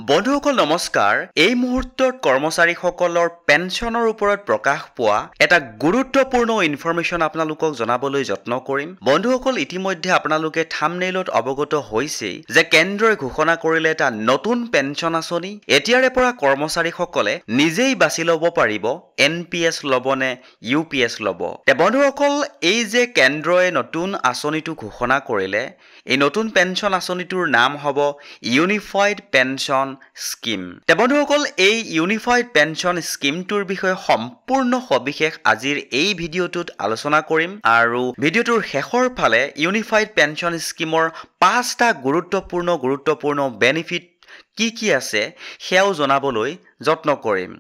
বন্ধুসকল নমস্কাৰ এই মুহূৰ্তত কৰ্মচাৰীসকলৰ পেঞ্চনৰ ওপৰত প্ৰকাশ পোৱা এটা গুৰুত্বপূৰ্ণ ইনফৰমেশ্যন আপোনালোকক জনাবলৈ যত্ন কৰিম বন্ধুসকল ইতিমধ্যে আপোনালোকে থাম্বনেইলত অৱগত হৈছে যে কেন্দ্ৰই ঘোষণা কৰিলে এটা নতুন পেঞ্চন আঁচনি এতিয়াৰে পৰা কৰ্মচাৰীসকলে নিজেই বাছি ল'ব পাৰিব এনপিএছ ল'বনে ইউপিএছ ল'ব বন্ধুসকল এই যে কেন্দ্ৰই নতুন আঁচনিটো ঘোষণা কৰিলে এই নতুন পেঞ্চন আঁচনিটোৰ নাম হ'ব ইউনিফাইড পেঞ্চন স্কিম বন্ধুসকল এই ইউনিফাইড পেঞ্চন স্কিমটোৰ বিষয়ে সম্পূৰ্ণ সবিশেষ আজিৰ এই ভিডিঅ'টোত আলোচনা কৰিম আৰু ভিডিঅ'টোৰ শেষৰ ফালে ইউনিফাইড পেঞ্চন স্কিমৰ 5টা গুৰুত্বপূৰ্ণ বেনিফিট কি আছে সেয়াও জনাবলৈ যত্ন কৰিম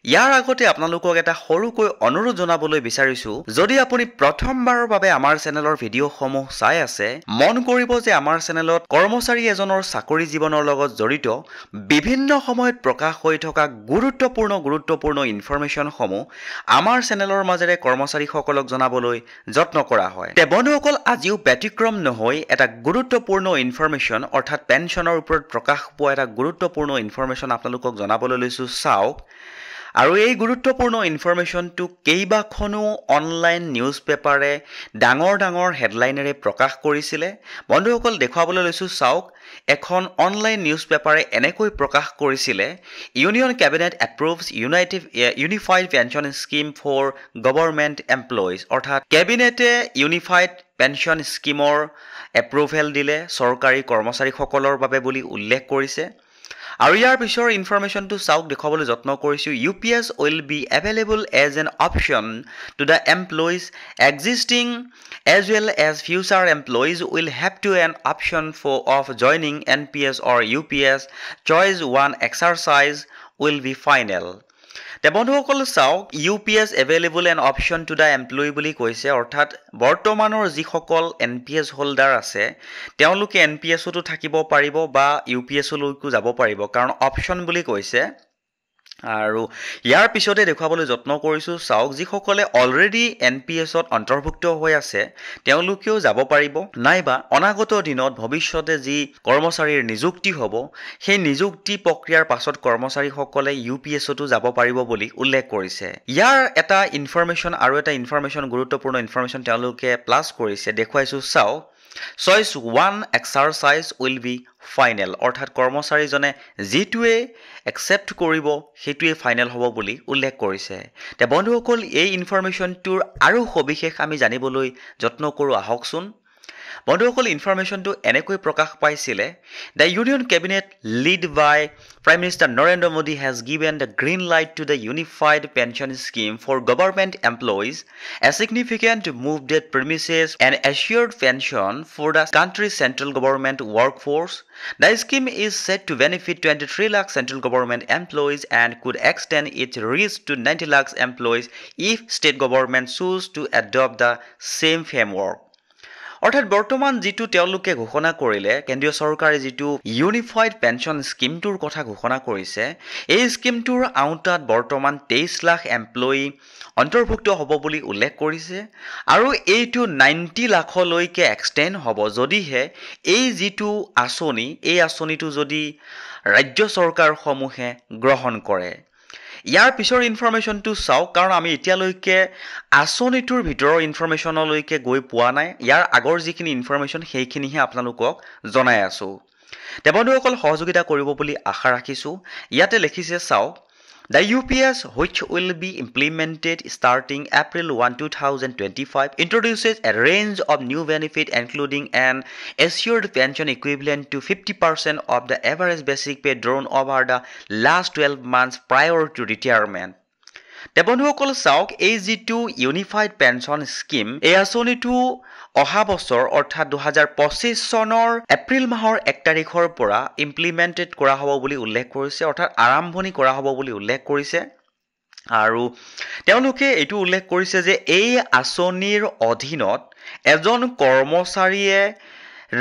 ইয়াৰ আগতে আপোনালোকক এটা সৰুকৈ অনুৰোধ জনাবলৈ বিচাৰিছো যদি আপুনি প্ৰথমবাৰৰ বাবে আমাৰ চেনেলৰ ভিডিঅ'সমূহ চাই আছে মন কৰিব যে আমাৰ চেনেলত কৰ্মচাৰী এজনৰ চাকৰি জীৱনৰ লগত জড়িত বিভিন্ন সময়ত প্ৰকাশ হৈ থকা গুৰুত্বপূৰ্ণ ইনফৰমেশ্যনসমূহ আমাৰ চেনেলৰ মাজেৰে কৰ্মচাৰীসকলক জনাবলৈ যত্ন কৰা হয় বন্ধুসকল আজিও ব্যতিক্ৰম নহয় এটা গুৰুত্বপূৰ্ণ ইনফৰমেশ্যন অৰ্থাৎ পেঞ্চনৰ ওপৰত প্ৰকাশ পোৱা এটা গুৰুত্বপূৰ্ণ ইনফৰমেশ্যন আপোনালোকক জনাবলৈ লৈছো চাওক আৰু এই গুৰুত্বপূৰ্ণ ইনফৰমেশ্যনটো কেইবাখনো অনলাইন নিউজ পেপাৰে ডাঙৰ হেডলাইনেৰে প্ৰকাশ কৰিছিলে বন্ধুসকল দেখুৱাবলৈ লৈছো চাওক এখন অনলাইন নিউজ পেপাৰে এনেকৈ প্ৰকাশ কৰিছিলে union cabinet approves unified pension scheme for government employees অৰ্থাৎ কেবিনেটে ইউনিফাইড পেঞ্চন স্কিমৰ এপ্ৰুভেল দিলে চৰকাৰী কৰ্মচাৰীসকলৰ বাবে বুলি উল্লেখ কৰিছে আৰু ইয়াৰ পিছৰ ইনফৰমেশ্যনটো চাওক দেখুৱাবলৈ যত্ন কৰিছোঁ UPS will be available as an option to the employees existing as well as future employees will have to an option of joining NPS or UPS choice one exercise will be final বন্ধুসকল চাওক UPS available an option to the employee বুলি কৈছে অৰ্থাৎ বৰ্তমানৰ যিসকল NPS holder আছে তেওঁলোকে NPSতো থাকিব পাৰিব বা UPSলৈকো যাব পাৰিব কাৰণ অপশ্যন বুলি কৈছে আৰু ইয়াৰ পিছতে দেখুৱাবলৈ যত্ন কৰিছোঁ চাওক যিসকলে অলৰেডি NPSত অন্তৰ্ভুক্ত হৈ আছে তেওঁলোকেও যাব পাৰিব নাইবা অনাগত দিনত ভৱিষ্যতে যি কৰ্মচাৰীৰ নিযুক্তি হ'ব সেই নিযুক্তি প্ৰক্ৰিয়াৰ পাছত কৰ্মচাৰীসকলে UPSতো যাব পাৰিব বুলি উল্লেখ কৰিছে ইয়াৰ এটা ইনফৰমেশ্যন আৰু এটা ইনফৰমেশ্যন গুৰুত্বপূৰ্ণ ইনফৰমেশ্যন তেওঁলোকে প্লাছ কৰিছে দেখুৱাইছোঁ চাওক choice one exercise will be final অৰ্থাৎ কৰ্মচাৰীজনে যিটোৱে একচেপ্ট কৰিব সেইটোৱে ফাইনেল হ'ব বুলি উল্লেখ কৰিছে বন্ধুসকল এই ইনফৰমেশ্যনটোৰ আৰু সবিশেষ আমি জানিবলৈ যত্ন কৰোঁ আহকচোন বন্ধুসকল ইনফৰমেশ্যনটো এনেকৈ প্ৰকাশ পাইছিলে The Union Cabinet led by Prime Minister Narendra Modi has given the green light to the Unified Pension Scheme for government employees, a significant move that promises an assured pension for the country's central government workforce. The scheme is set to benefit 23 lakh central government employees and could extend its reach to 90 lakh employees if state government choose to adopt the same framework. অৰ্থাৎ বৰ্তমান যিটো তেওঁলোকে ঘোষণা কৰিলে কেন্দ্ৰীয় চৰকাৰে যিটো unified pension স্কিমটোৰ কথা ঘোষণা কৰিছে এই স্কিমটোৰ আওতাত বৰ্তমান 23 লাখ এমপ্লয়ি অন্তৰ্ভুক্ত হ'ব বুলি উল্লেখ কৰিছে আৰু এইটো 90 লাখলৈকে এক্সটেণ্ড হ'ব যদিহে এই যিটো আঁচনি এই আঁচনিটো যদি ৰাজ্য চৰকাৰসমূহে গ্ৰহণ কৰে ইয়াৰ পিছৰ ইনফৰমেশ্যনটো চাওক কাৰণ আমি এতিয়ালৈকে আঁচনিটোৰ ভিতৰৰ ইনফৰমেশ্যনলৈকে গৈ পোৱা নাই ইয়াৰ আগৰ যিখিনি ইনফৰমেশ্যন সেইখিনিহে আপোনালোকক জনাই আছোঁ বন্ধুসকল সহযোগিতা কৰিব বুলি আশা ৰাখিছোঁ ইয়াতে লিখিছে চাওক The UPS, which will be implemented starting April 1, 2025, introduces a range of new benefits including an assured pension equivalent to 50% of the average basic pay drawn over the last 12 months prior to retirement. বন্ধুসকল চাওক এই যিটো unified pension scheme এই আঁচনিটো অহা বছৰ অৰ্থাৎ 2025 চনৰ এপ্ৰিল মাহৰ 1 তাৰিখৰ পৰা ইমপ্লিমেণ্টেড কৰা হ'ব বুলি উল্লেখ কৰিছে অৰ্থাৎ আৰম্ভণি কৰা হ'ব বুলি উল্লেখ কৰিছে আৰু তেওঁলোকে এইটো উল্লেখ কৰিছে যে এই আঁচনিৰ অধীনত এজন কৰ্মচাৰীয়ে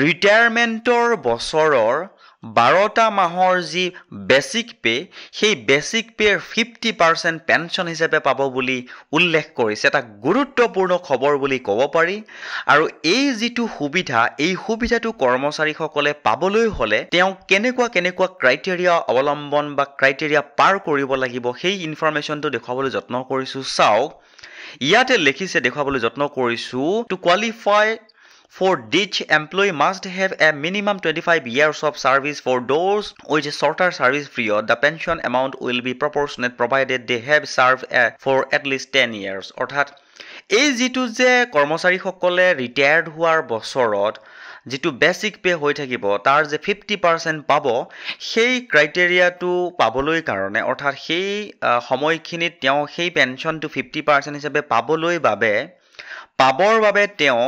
ৰিটায়াৰমেণ্টৰ বছৰৰ 12টা মাহৰ যি বেসিক পে সেই বেসিক পেৰ 50% পেনশন হিচাপে পাব বুলি উল্লেখ কৰিছে এটা গুৰুত্বপূৰ্ণ খবৰ বুলি ক'ব পাৰি আৰু এই যিটো সুবিধা এই সুবিধাটো কৰ্মচাৰীসকলে পাবলৈ হলে তেওঁ কেনেকুৱা ক্ৰাইটেৰিয়া অৱলম্বন বা ক্ৰাইটেৰিয়া পাৰ কৰিব লাগিব সেই ইনফৰমেশনটো দেখাবলৈ যত্ন কৰিছো চাওক ইয়াতে লিখিছে দেখাবলৈ যত্ন কৰিছো to qualify For each employee must have a minimum 25 years of service. For those with a shorter service period, the pension amount will be proportionate provided they have served for at least 10 years. অৰ্থাৎ এই যিটো যে কৰ্মচাৰীসকলে retired হোৱাৰ বছৰত যিটো basic pay হৈ থাকিব তাৰ যে 50% পাব সেই ক্ৰাইটেৰিয়াটো পাবলৈ কাৰণে অৰ্থাৎ সেই সময়খিনিত তেওঁ সেই পেনশনটো 50% হিচাপে পাবৰ বাবে তেওঁ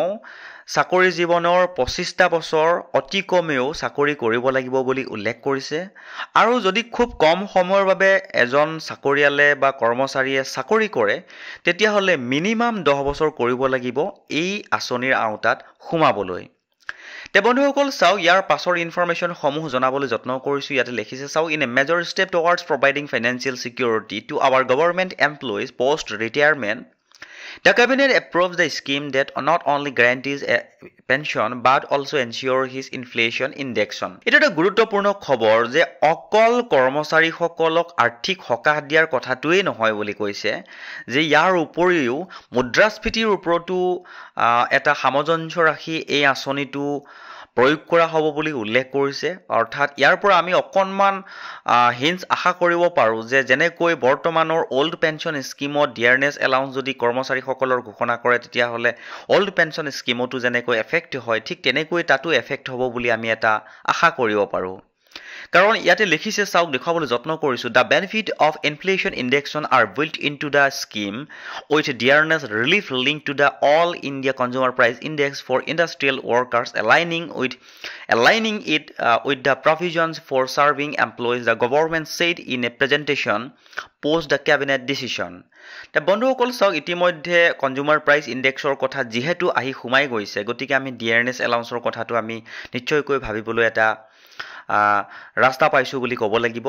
চাকৰি জীৱনৰ 25টা বছৰ অতি কমেও চাকৰি কৰিব লাগিব বুলি উল্লেখ কৰিছে আৰু যদি খুব কম সময়ৰ বাবে এজন চাকৰিয়ালে বা কৰ্মচাৰীয়ে চাকৰি কৰে তেতিয়া হলে মিনিমাম 10 বছৰ কৰিব লাগিব এই আঁচনিৰ আওতাত সোমাবলৈ তে বন্ধুসকল চাও ইয়াৰ পাছৰ ইনফৰমেশন সমূহ জনাবলৈ যত্ন কৰিছো ইয়াতে লিখিছে চাও in a major step towards providing financial security to our government employees post retirement The cabinet approves the scheme that not only guarantees a pension but also ensures his inflation indexation. It is a গুৰুত্বপূৰ্ণ খবৰ যে অকল কৰ্মচাৰীসকলক আৰ্থিক সকাহ দিয়াৰ কথাটোৱে নহয় বুলি কৈছে যে ইয়াৰ উপৰিও মুদ্ৰাস্ফীতিৰ ওপৰতো এটা সামঞ্জস্য ৰাখি এই আঁচনিটো প্ৰয়োগ কৰা হ'ব বুলি উল্লেখ কৰিছে অৰ্থাৎ ইয়াৰ পৰা আমি অকনমান হিন্স আশা কৰিব পাৰো যে যেনেকৈ বৰ্তমানৰ ওল্ড পেনশন স্কিমত ডিয়াৰনেছ এলাউন্স যদি কৰ্মচাৰীসকলৰ ঘোষণা কৰে তেতিয়া হলে ওল্ড পেনশন স্কিমতো যেনেকৈ এফেক্ট হয় ঠিক তেনেকৈ তাতো এফেক্ট হ'ব বুলি আমি এটা আশা কৰিব পাৰো কাৰণ ইয়াতে লিখিছে চাওক দেখাবলৈ যত্ন কৰিছো the benefit of inflation indexation are built into the scheme with dearness relief linked to the all India consumer price index for industrial workers aligning it with the provisions for serving employees the government said in a presentation post the cabinet decision তে বন্ধুসকল চাওক ইতিমধ্যে consumer price ইনডেক্সৰ কথা যেহেতু আহি সোমাই গৈছে গতিকে আমি ডিয়াৰনেছ এলাউন্সৰ কথাটো আমি নিশ্চয়কৈ ভাবিবলৈ এটা ৰাস্তা পাইছো বুলি ক'ব লাগিব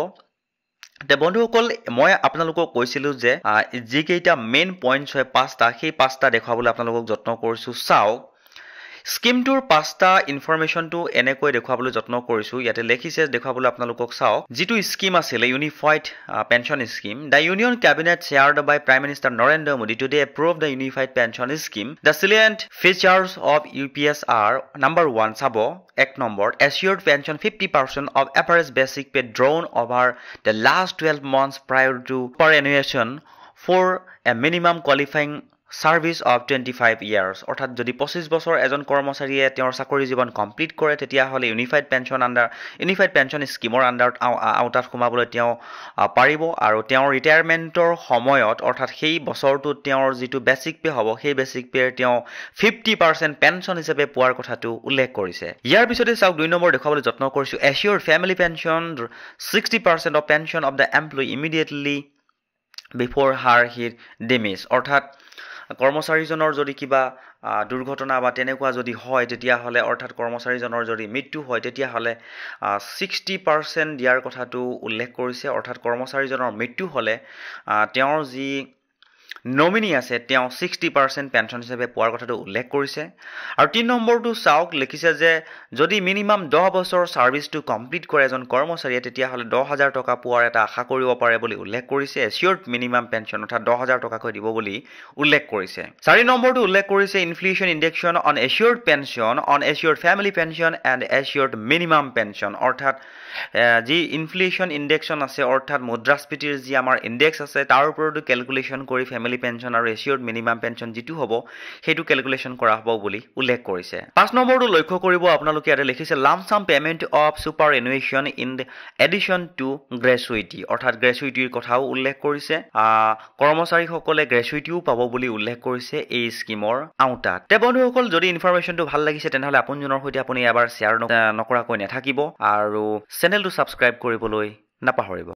তে বন্ধুসকল মই আপোনালোকক কৈছিলো যে যি কেইটা মেইন পইণ্টছ হয় পাঁচটা সেই পাঁচটা দেখাবলৈ আপোনালোকক যত্ন কৰিছো চাওক স্কিমটোৰ পাঁচটা ইনফৰমেশনটো এনেকৈ দেখাবলৈ যত্ন কৰিছো ইয়াতে লিখিছে দেখাবলৈ আপোনালোকক চাওক যিটো স্কিম আছিল unified pension scheme the union cabinet chaired by prime minister Narendra Modi today approve the unified pension scheme the salient features of UPS are number 1 চাব এক number assured pension 50% of average basic pay drawn over the last 12 months prior to superannuation for a minimum qualifying Service of 25 years অৰ্থাৎ যদি 25 বছৰ এজন কৰ্মচাৰীয়ে তেওঁৰ চাকৰি জীৱন কমপ্লিট কৰে তেতিয়া হলে ইউনিফাইড পেনশন স্কিমৰ আন্ডাৰত আওতাত সোমাবলৈ তেওঁ পাৰিব আৰু তেওঁৰ ৰিটায়াৰমেন্টৰ সময়ত অৰ্থাৎ সেই বছৰটোত তেওঁৰ যিটো বেসিক পে হ'ব সেই বেসিক পেৰ তেওঁ 50% পেনশন হিচাপে পোৱাৰ কথাটো উল্লেখ কৰিছে ইয়াৰ পিছতে চাওক 2 নম্বৰ দেখাবলৈ যত্ন কৰিছো assured family pension 60% of pension of the employee immediately before his demise অৰ্থাৎ কৰ্মচাৰীজনৰ যদি কিবা দুৰ্ঘটনা বা তেনেকুৱা যদি হয় তেতিয়া হলে অৰ্থাৎ কৰ্মচাৰীজনৰ যদি মৃত্যু হয় তেতিয়া হলে 60% দিয়াৰ কথাটো উল্লেখ কৰিছে অৰ্থাৎ কৰ্মচাৰীজনৰ মৃত্যু হলে তেওঁৰ যি নমিনি আছে তেওঁ 60% পেনশন হিচাপে পোৱাৰ কথাটো উল্লেখ কৰিছে আৰু 3 নম্বৰটো চাওক লিখিছে যে যদি মিনিমাম 10 বছৰ সাৰ্ভিসটো কমপ্লিট কৰে এজন কৰ্মচাৰীয়ে তেতিয়া হলে 10000 টকা পোৱাৰ এটা আশা কৰিব পাৰে বুলি উল্লেখ কৰিছে এচিউৰ্ড মিনিমাম পেনশন অৰ্থাৎ 10000 টকাকৈ দিব বুলি উল্লেখ কৰিছে 4 নম্বৰটো উল্লেখ কৰিছে inflation indexation on assured pension on assured family pension and assured minimum pension অৰ্থাৎ যি ইনফ্লেশন ইনডেক্সন আছে অৰ্থাৎ মুদ্ৰাস্ফীতিৰ যি আমাৰ ইনডেক্স আছে তাৰ ওপৰতো ক্যালকুলেশন কৰি ফ্যামিলি পেনশন আৰু এচিউৰ্ড মিনিমাম পেনশন যেটো হ'ব হেতু ক্যালকুলেশন কৰা হ'ব বুলি উল্লেখ কৰিছে 5 নম্বৰটো লক্ষ্য কৰিব আপোনালোকে ইয়াতে লিখিছে lump sum payment of superannuation in addition to gratuity অৰ্থাৎ গ্ৰেচুইটিৰ কথাও উল্লেখ কৰিছে কৰ্মচাৰীসকলে গ্ৰেচুইটিও পাব বুলি উল্লেখ কৰিছে এই স্কিমৰ আওতাত তে বন্ধুসকল যদি ইনফৰমেশনটো ভাল লাগিছে তেনেহলে আপোনজনৰ সৈতে আপুনি এবাৰ শেয়াৰ নকৰাকৈ নাথাকিব আৰু চেনেলটো সাবস্ক্ৰাইব কৰিবলৈ নাপাহৰিব